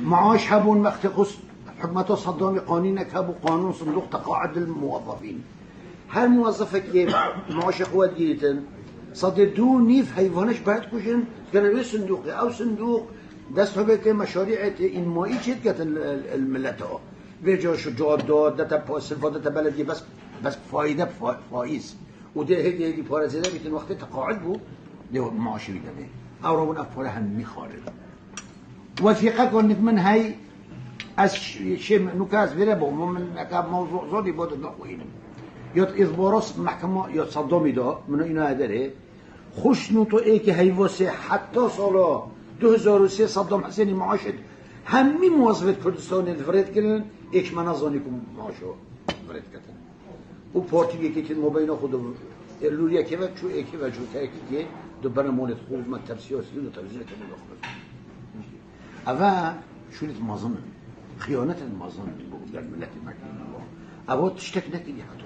معاش هبون وقت خص حكومت صدام قانون نكب و قانون صندوق تقاعد الموظفين هر موظفه که معاش قوت گیریتن صد دو نیف حیوانش باید کشن کنه صندوقی او صندوق دست به مشاريع انمائي شركه الملت ها به جا شجاعت داد دتا استفاده بلدی بس فایده فایز و ده هدی پارازیده بیتن وقت تقاعد بود ده معاش میده او رو افعال هم میخوره وثیقه کنید من هی از شی نکاس بره با من اکاب موضوع زودی بود نخوینم یا اضباراس محکمه یا صدامی دا من اینا داره خوش نوتو ای که هی واسه حتی سالا 2003 صدام حسینی معاشد همه موظفت کردستان فرد کردن ایک منازانی که معاشو فرد کردن و پارتی که مبینا خود لوریا که و چو ایکی و جو تاکی دو برنامه خوب مکتب سیاسی و تلویزیون که می‌داخل اول شونت مازن خیانت مازن بود در ملت مکانی اول تشتک نکردی حتی